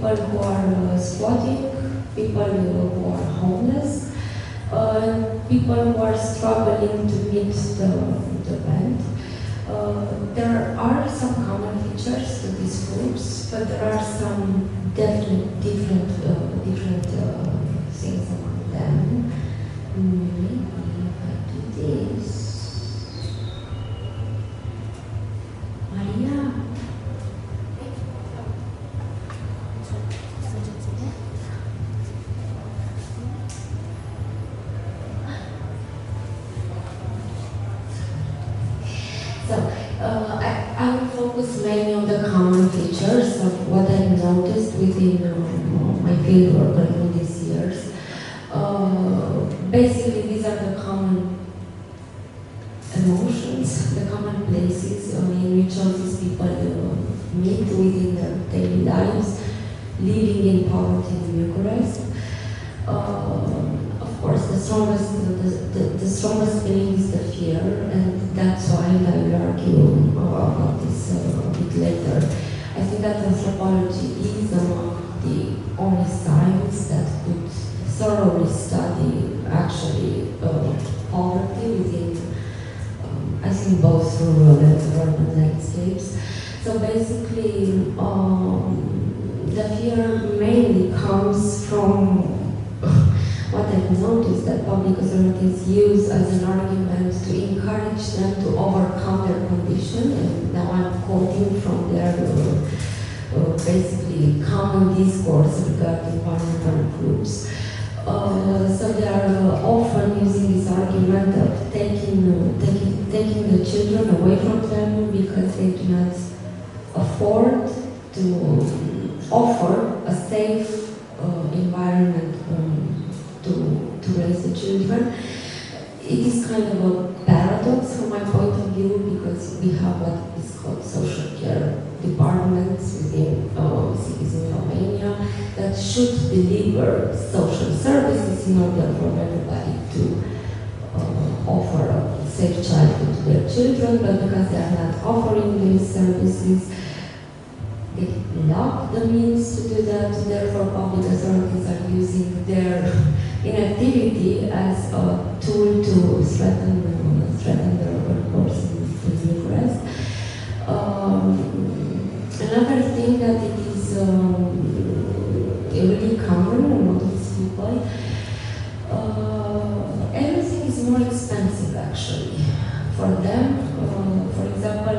people who are squatting, people who are homeless, people who are struggling to meet the rent. There are some common features to these groups, but there are some definite different things among them. Maybe if I do this. Maria? So, I will focus mainly on the common features of what I've noticed within my fieldwork in these years. Basically, these are the common emotions, the common places in which all these people meet within their daily lives, living in poverty in Bucharest. Of course, the strongest feeling is the fear, and that's why I will argue about this a bit later. I think that anthropology is among the only science that could thoroughly study actually poverty within, I think, both rural and urban landscapes. So basically, the fear mainly comes from what I've noticed that public authorities use as an argument to encourage them to overcome their condition, and now I'm quoting from their basically common discourse regarding vulnerable groups. So they are often using this argument of taking the children away from them because they do not afford to offer a safe environment to raise the children. It is kind of a paradox from my point of view because we have what is called social care departments within cities in Romania that should deliver social services in order for everybody to offer a safe childhood to their children, but because they are not offering these services, they lack the means to do that, therefore public authorities are using their inactivity as a tool to threaten the workforce in Bucharest. Another thing that it is really common among these people, everything is more expensive actually. For them, for example,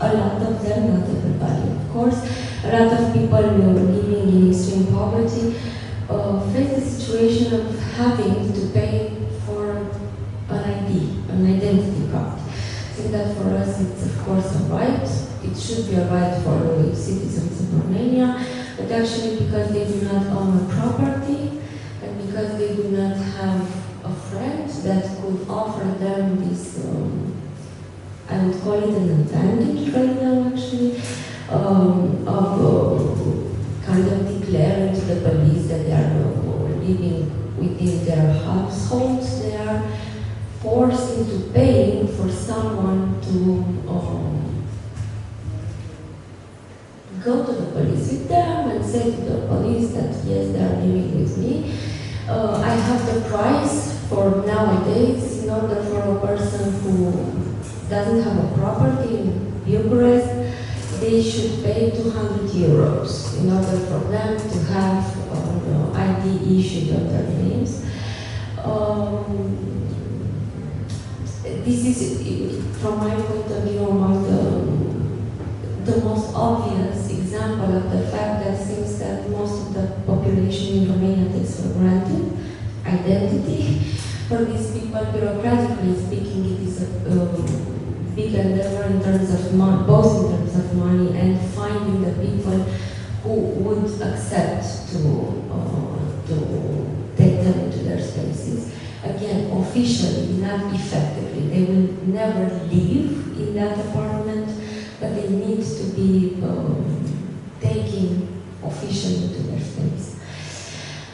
a lot of them, not everybody of course, a lot of people living in extreme poverty face the situation of having to pay for an ID, an identity card. I think that for us it's of course a right. It should be a right for citizens of Romania, but actually because they do not own a property and because they do not have a friend that could offer them this, I would call it an advantage right now actually, of kind of declaring to the police that they are living within their households. They are forced into paying for someone to go to the police with them and say to the police that yes, they are living with me. I have the price for nowadays in order for a person who doesn't have a property in Bucharest, they should pay 200 euros in order for them to have ID issued on their names. This is, from my point of view, among the most obvious example of the fact that things that most of the population in Romania takes for granted, identity. For these people, bureaucratically speaking, it is a big endeavor in terms of money, both in terms of money and finding the people who would accept to take them into their spaces. Again, officially, not effectively. They will never live in that apartment, but they need to be taken officially into their space.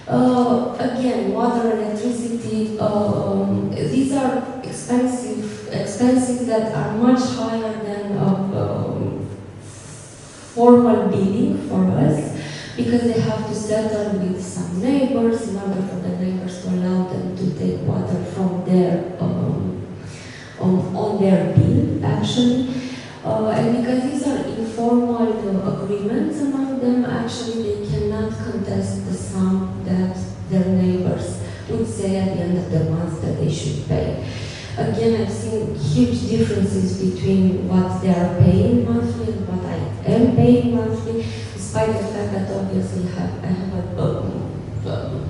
Again, water, electricity, these are expenses that are much higher than formal billing for us. because they have to settle with some neighbors in order for the neighbors to allow them to take water from their on their bill, actually. And because these are informal agreements among them, actually they cannot contest the sum that their neighbors would say at the end of the month that they should pay. Again, I've seen huge differences between what they are paying monthly and what I am paying monthly, despite the fact that obviously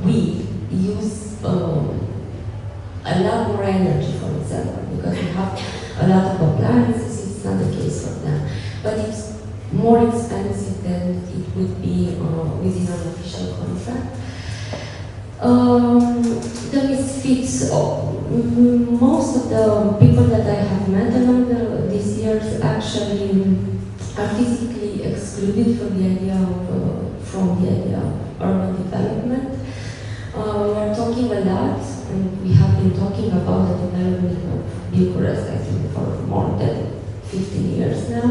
we use a lot more energy, for example, because we have a lot of appliances. It's not the case for them. But it's more expensive than it would be within an official contract. The misfits, most of the people that I have met along these years actually are physically excluded from the idea of urban development. We're talking a lot, and we have been talking about the development of Bucharest, I think, for more than 15 years now.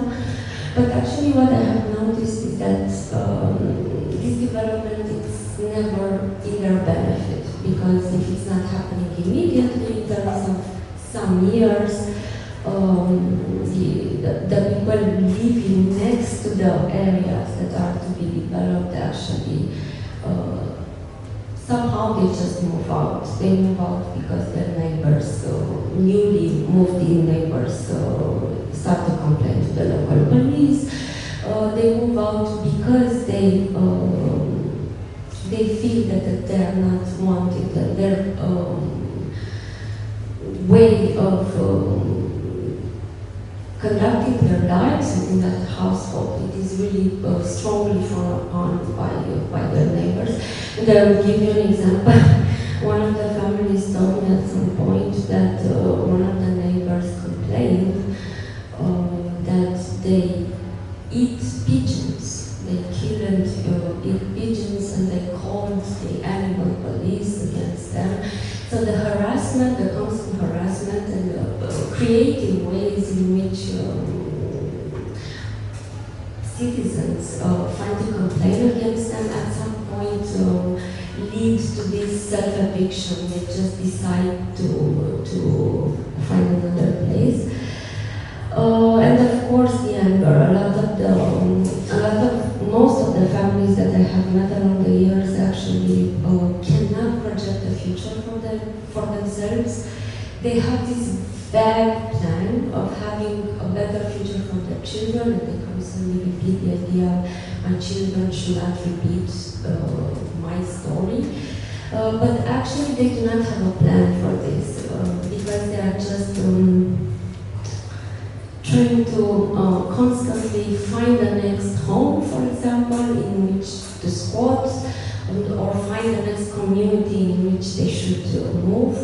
But actually what I have noticed is that this development is never in their benefit, because if it's not happening immediately in terms of some years, the people living next to the areas that are to be developed actually somehow they just move out. They move out because their neighbors, newly moved in neighbors, start to complain to the local police. They move out because they feel that they are not wanted, that their way of conducting their lives in that household, it is really strongly frowned upon by their neighbors. And I will give you an example. One of the families told me at some point that one of the neighbors complained that they eat pigeons. They kill and eat pigeons, and they called the animal police against them. So the harassment, the constant harassment, and creative ways in which citizens find to complain against them at some point leads to this self-eviction. They just decide to find another place. And of course the anger. Most of the families that I have met along the years actually cannot project a future for themselves. They have this vague plan of having a better future for their children, and they constantly repeat the idea, my children should not repeat my story. But actually they do not have a plan for this, because they are just trying to constantly find the next home, for example, in which to squat, or find the next community in which they should move.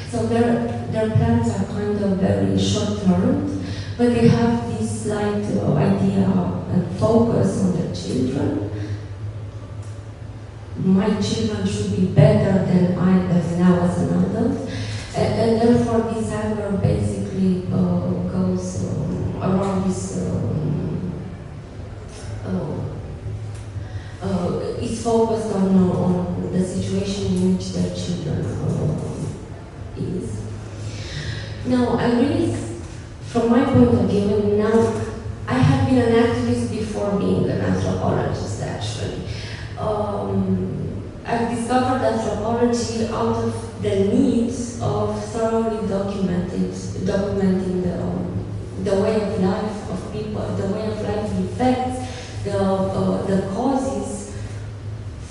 So their plans are kind of very short-term, but they have this slight idea and focus on their children. My children should be better than I am now as an adult, and therefore this anger basically goes around this. Is focused on the situation in which their children is. Now, I really, from my point of view, now I have been an activist before being an anthropologist, actually. I've discovered anthropology out of the need of thoroughly documenting the way of life of people, the way of life affects the causes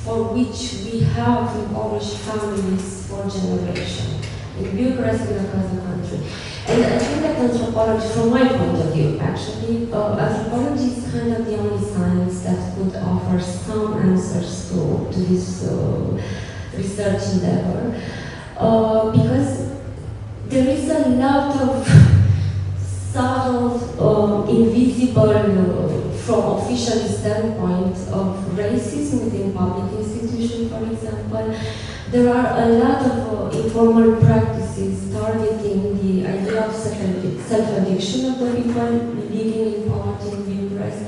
for which we have impoverished families for generations in Bucharest and across the country. And I think that anthropology, from my point of view, actually, anthropology is kind of the only science that could offer some answers to this research endeavor, because there is a lot of subtle, invisible, from official standpoint of racism within public institutions, for example. There are a lot of informal practices targeting the idea of self-addiction of the people living in poverty in Bucharest.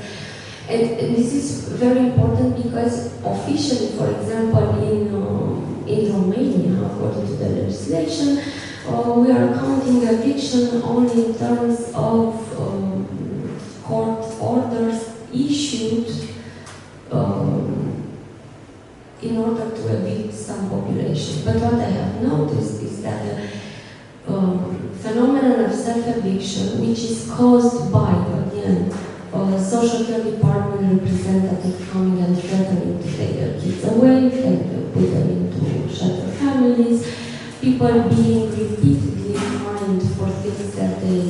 And this is very important because officially, for example, in Romania, according to the legislation, we are counting eviction only in terms of court orders issued in order to evict some population. But what I have noticed is that the phenomenon of self-eviction, which is caused by, again, social care department representative coming and threatening to take their kids away and put them into shelter families, people being repeatedly fined for things that they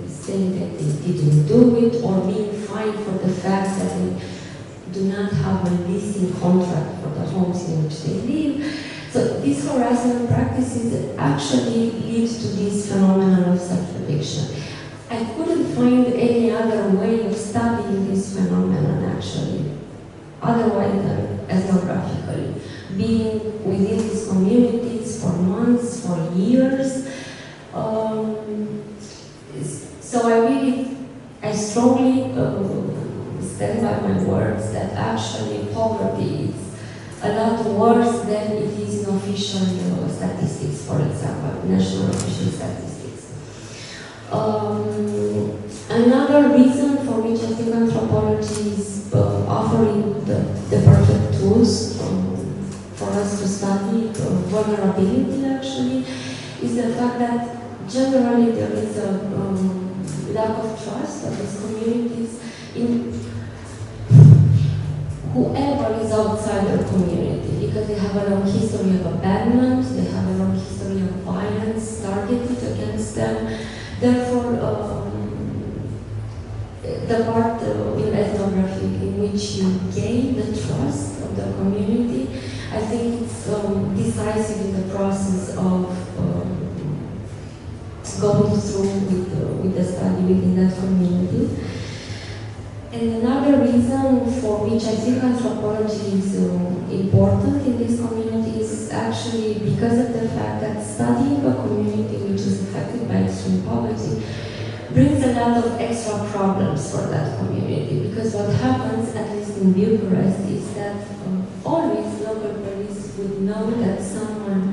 say that they didn't do it, or being fined for the fact that they do not have a leasing contract for the homes in which they live. So these harassment practices actually lead to this phenomenon of self-eviction. I couldn't find any other way of studying this phenomenon actually, otherwise than ethnographically. Being within these communities for months, for years. So I strongly stand by my words that actually poverty is a lot worse than it is in official statistics, for example, national official statistics. Another reason for which I think anthropology is offering the perfect tools for us to study vulnerability actually is the fact that generally there is a lack of trust of these communities in whoever is outside their community, because they have a long history of abandonment, they have a long history of violence targeted against them. Therefore, the part in ethnography in which you gain the trust of the community, I think it's decisive in the process of going through with the study within that community. And another reason for which I think anthropology is important in this community is actually because of the fact that studying a community which is affected by extreme poverty brings a lot of extra problems for that community. Because what happens, at least in Bucharest, is that always local police would know that someone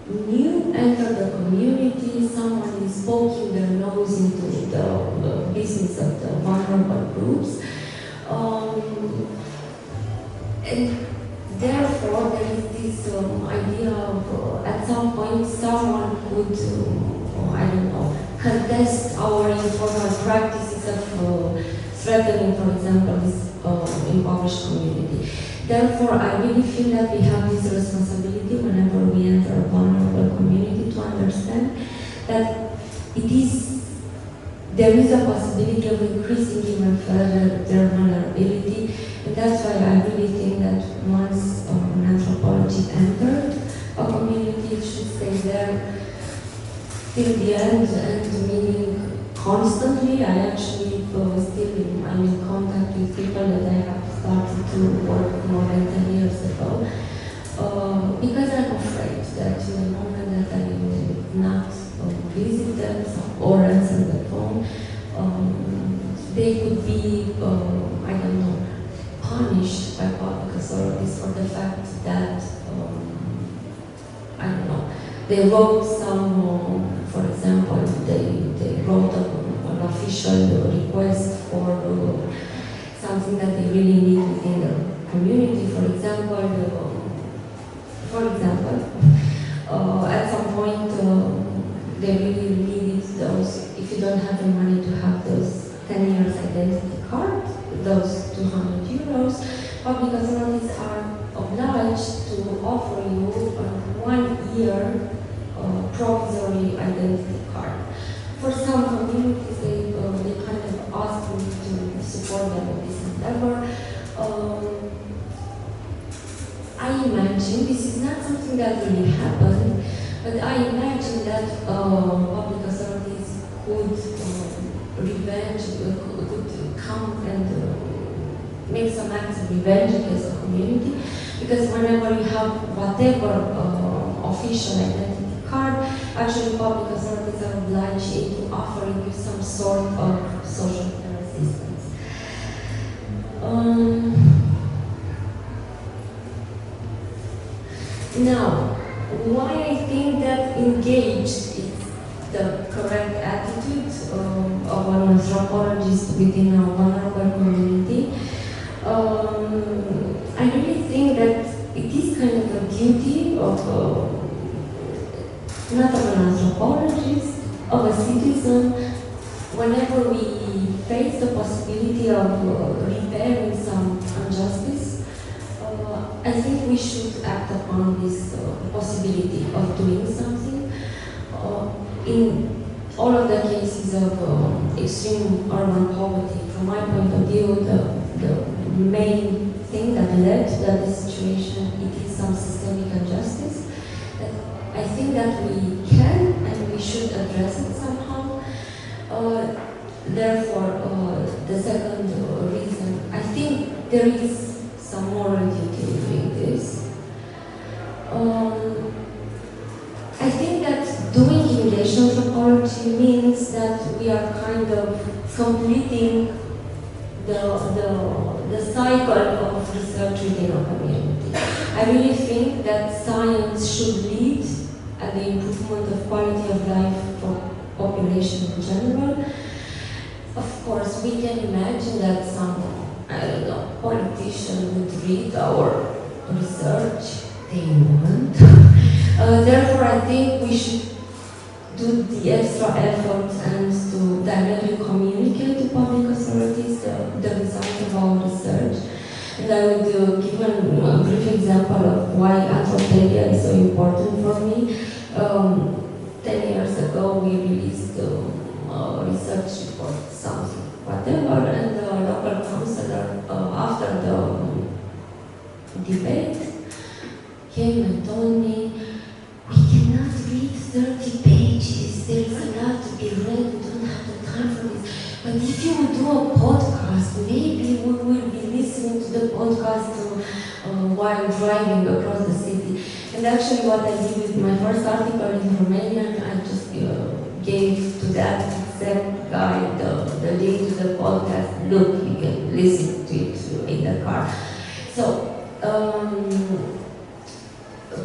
new entered the community, someone is poking their nose into the business of the vulnerable groups. And therefore, there is this idea of at some point someone could, I don't know, contest our informal practices of threatening, for example, this impoverished community. Therefore, I really feel that we have this responsibility whenever we enter a vulnerable community to understand that there is a possibility of increasing even further their vulnerability. And that's why I really think that once an anthropology entered a community, it should stay there till the end, and meaning constantly. I actually I'm in contact with people that I have started to work more than 10 years ago, because I'm afraid that in the moment that I will not visit them or answer the phone, they could be, I don't know, punished by public authorities for the fact that, I don't know, they wrote some, for example, they wrote an official request for something that they really need within the community. For example, at some point they really needed those, if you don't have the money to have those 10 years identity card, those 200 euros, public authorities are obliged to offer you a 1 year provisory identity card. For some communities, they kind of ask me to support them in this endeavor. I imagine, this is not something that really happened, but I imagine that public authorities could could come and make some acts of revenge against the community, because whenever you have whatever official identity card, actually public authorities are obliged to offering you some sort of social care assistance. Now, why I think that engaged is the correct attitude of an anthropologist within a vulnerable community. I really think that it is kind of a duty of not of an anthropologist, of a citizen, whenever we face the possibility of repairing some injustice, I think we should act upon this possibility of doing something. In all of the cases of extreme urban poverty, from my point of view, the main thing that led to that situation, it is some systemic injustice. I think that we can and we should address it somehow. Therefore, the second reason, I think there is some moral duty in doing this. I think that doing engaged anthropology means that we are kind of completing the cycle of research within a community. I really think that science should lead at the improvement of quality of life for population in general. Of course, we can imagine that some, I don't know, politician would read our research, they won't. Therefore, I think we should do the extra effort and to directly communicate to public authorities the results of our research. And I would give a brief example of why Anthropology is so important for me. 10 years ago, we released a research report, something, whatever, and the local councillor, after the debate, came and told me, we cannot read 30 pages, there is a lot to be read, we don't have the time for this. But if you would do a podcast, maybe we will be listening to the podcast while driving across the city. And actually what I did with my first article in Romania, I just gave to that exact guy the link to the podcast. Look, you can listen to it in the car. So,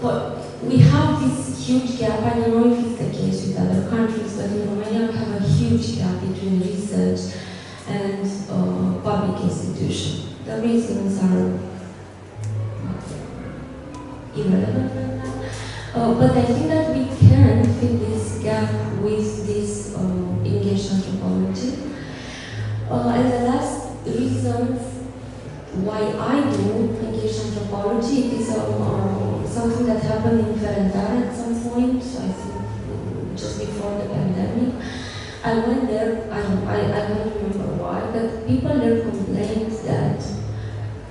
but we have this huge gap. I don't know if it's the case with other countries, but in Romania we have a huge gap between research and public institution. The reasons are irrelevant now. But I think that we can fill this gap with this engaged anthropology. And the last reason why I do engaged anthropology, it is something that happened in Ferentara at some point, I think just before the pandemic. I went there, I don't remember why, but people there complained that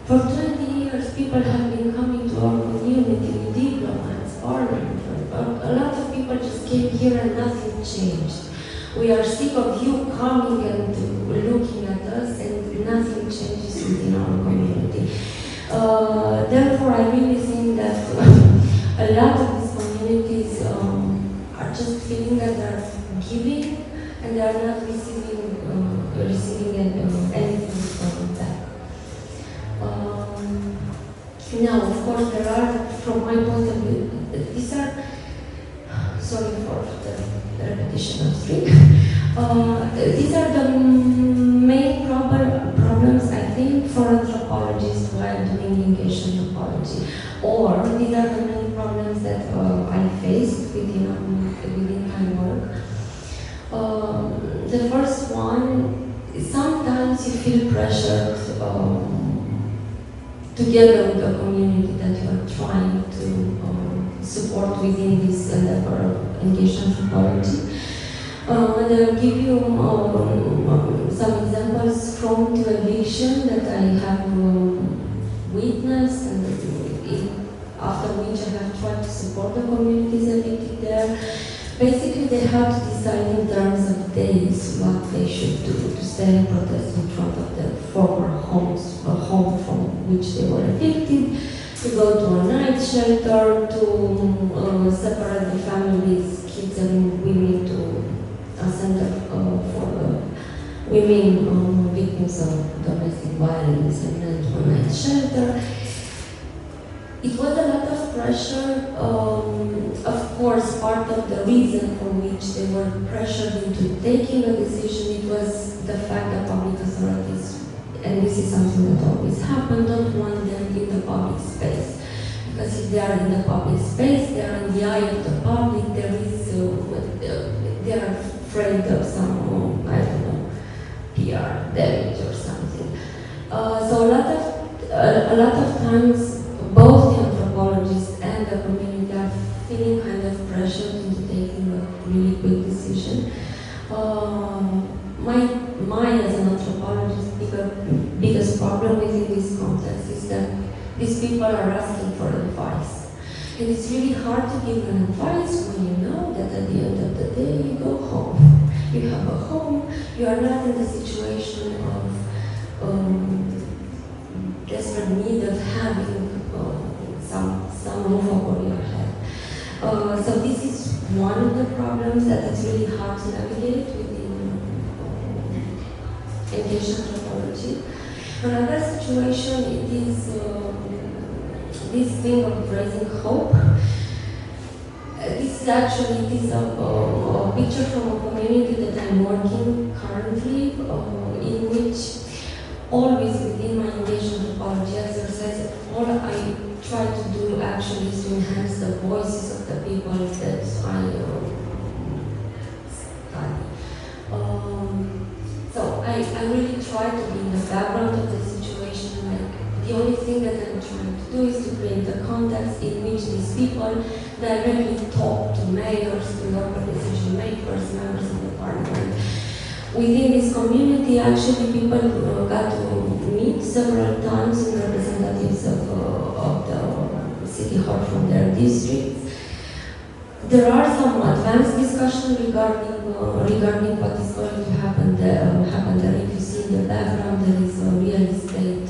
for 20 years people have been coming to our community with diplomats, parliament, a lot of people just came here and nothing changed. We are sick of you coming and looking at us and nothing changes within our community. Therefore, I really think that a lot of these communities are just feeling that they're giving and they are not receiving anything back. Now, of course, there are, from my point of view, these are, sorry for the repetition of three. These are the main problems, I think, for anthropologists while doing engaged anthropology. Or these are the main problems that I faced within my work. The first one, sometimes you feel pressured together with the community that you are trying to support within this endeavor of engaged anthropology. And I will give you some examples from the eviction that I have witnessed, and after which I have tried to support the communities evicted there. Basically, they have to decide in terms of days what they should do to stay and protest in front of their former homes, a home from which they were evicted, to go to a night shelter, to separate the families, kids and women to a center for women victims of domestic violence and meant one night shelter. It was a lot of pressure. Of course, part of the reason for which they were pressured into taking a decision, it was the fact that public authorities, and this is something that always happened, don't want them in the public space. Because if they are in the public space, they are in the eye of the public, they are afraid of some, I don't know, PR damage or something. So a lot of times, both the anthropologists and the community are feeling kind of pressured into taking a really quick decision. My as an anthropologist, biggest problem within this context is that these people are asking for advice. And it's really hard to give an advice when you know that at the end of the day you go home. You have a home, you are not in the situation of desperate need of having some roof over your head. So this is one of the problems that is really hard to navigate within engaged anthropology. Another situation it is this thing of raising hope. This is actually a picture from a community that I'm working currently, in which always within my engaged anthropology exercise, all I try to do actually is to enhance the voices of the people that I study. So I really try to be in the background of the situation. Like, the only thing that I'm trying to do is to create a context in which these people directly talk to mayors, to local decision makers, members of the parliament. Within this community, actually, people got to meet several times with representatives of the city hall from their districts. There are some advanced discussions regarding what is going to happen there. If you see in the background, there is a real estate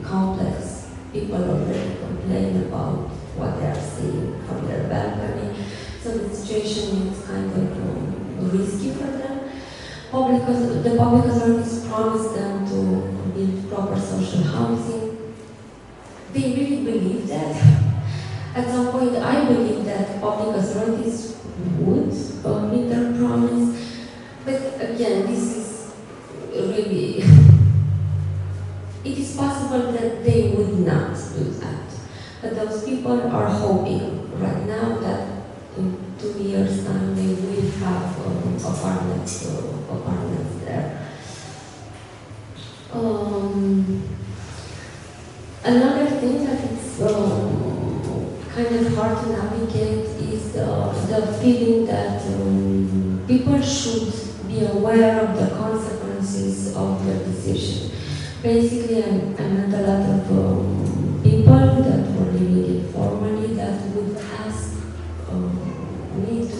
complex. People already complain about what they are seeing from their balcony. So the situation is kind of risky for them. The public authorities promised them to build proper social housing. They really believe that. At some point, I believe that public authorities would meet their promise. But again, this is really, it is possible that they would not do that. But those people are hoping right now that in 2 years' time they will have apartments there. Another thing that is kind of hard to navigate is the feeling that people should be aware of the consequences of their decision. Basically, I met a lot of people that were living informally that would ask me to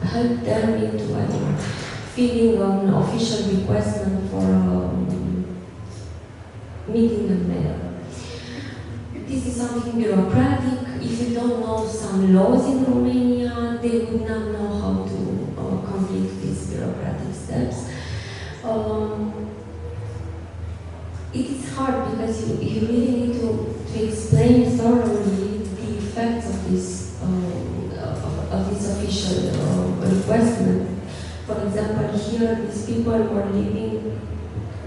help them into, I don't know, filling an official request for meeting the mayor. This is something bureaucratic. If you don't know some laws in Romania, they would not know how to complete these bureaucratic steps. It is hard because you really need to explain thoroughly the effects of this official request. For example, here these people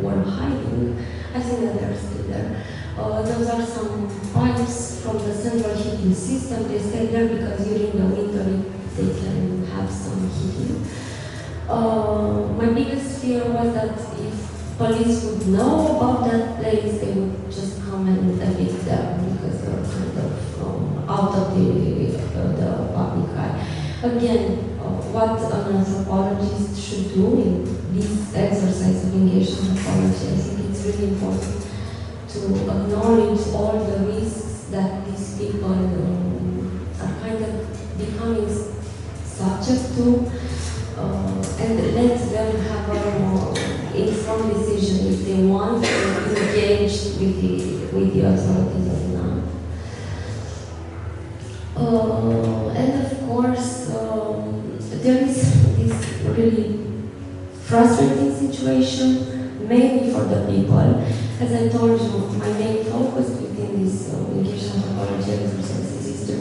were hiding. I think that they're still there. Those are some pipes from the central heating system. They stay there because during the winter they can have some heating. My biggest fear was that if police would know about that place, they would just come and evict them because they were kind of out of the public eye. Again, what an anthropologist should do in this exercise of engaged anthropology, I think it's really important to acknowledge all the risks that these people are kind of becoming subject to, and let them have a more informed decision if they want to engage with the authorities or not. And of course, there is this really frustrating situation, mainly for the people, As I told you, my main focus within this engagement anthropology and resources is to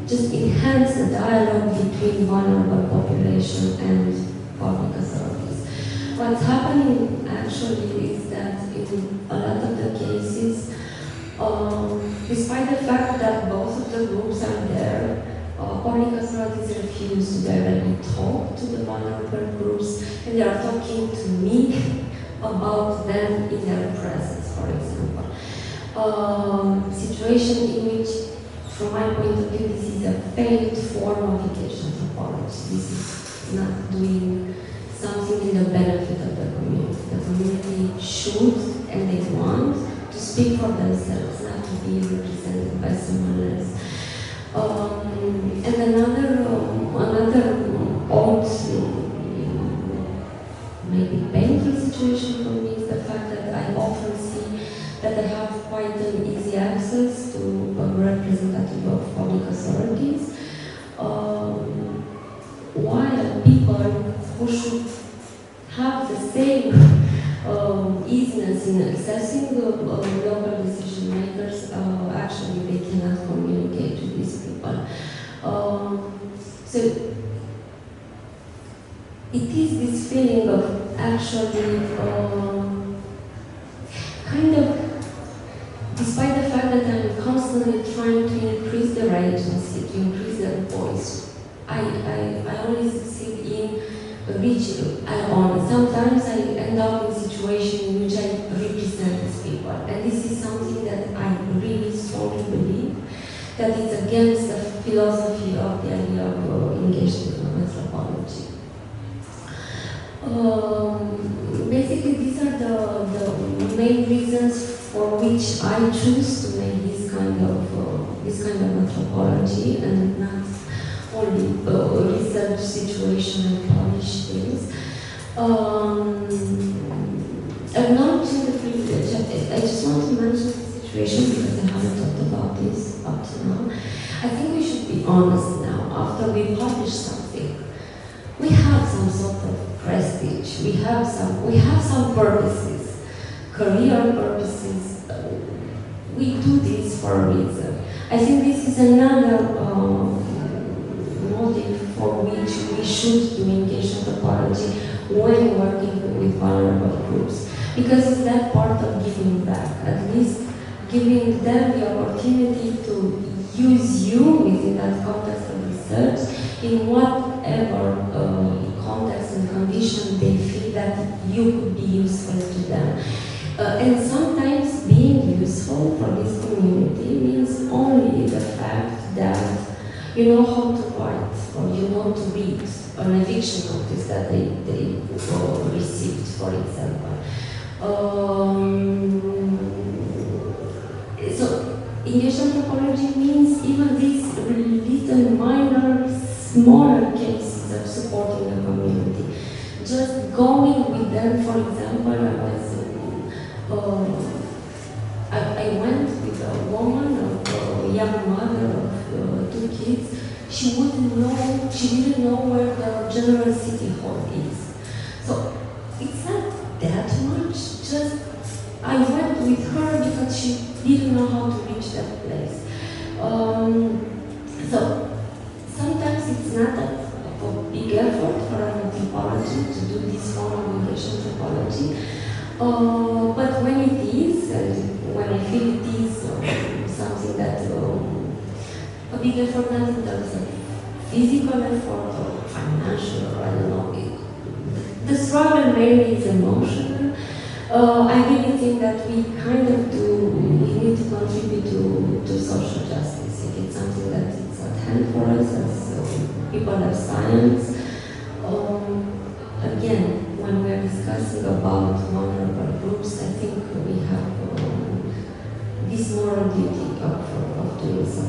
just enhance the dialogue between vulnerable population and public authorities. What's happening actually is that in a lot of the cases, despite the fact that both of the groups are there, public authorities refuse to directly talk to the vulnerable groups, and they are talking to me about them in their presence, for example. Situation in which, from my point of view, this is a failed form of engagement anthropology. This is not doing something in the benefit of the community. The community should and they want to speak for themselves, not to be represented by someone else. And another odd, maybe painful situation for me is the fact that I often see that I have quite an easy access to a representative of public authorities, while people who should have the same easiness in accessing the local decision makers, actually they cannot communicate with these people. So it is this feeling of actually kind of, despite the fact that I'm constantly trying to increase their agency, to increase their voice, I only succeed in reaching. Sometimes I end up in a situation in which I represent these people, and this is something that I really strongly believe that it's against the philosophy of the idea of engagement in anthropology. Basically, these are the main reasons for which I choose to make this kind of anthropology and not only research situation and publish things. Acknowledging the privilege, I just want to mention the situation because I haven't talked about this up to now. I think we should be honest now. After we publish something, we have some sort of prestige. We have some purposes, career purposes. We do this for a reason. I think this is another motive for which we should do engagement anthropology when working with vulnerable groups, because it's that part of giving back, at least giving them the opportunity to use you within that context of research in whatever context and condition they feel that you could be useful to them. And sometimes being useful for this community means only the fact that you know how to write or you know to read an eviction notice that they received, for example. So engagement anthropology means even these little minor, smaller cases of supporting the community. Just going with them, for example, I went with a woman, a young mother of 2 kids. She didn't know where the General City Hall is. So it's not that much, just I went with her because she didn't know how to reach that place. So sometimes it's not a big effort for an anthropology to do this form of engagement anthropology. But when it is, and when I feel it is something that a big effort, not in terms of physical effort or financial, or I don't know, the struggle mainly is emotional. I really think that we kind of we need to contribute to social justice. If it's something that is at hand for us as people of science. Again, when we are discussing about vulnerable groups, I think we have this moral duty of doing so.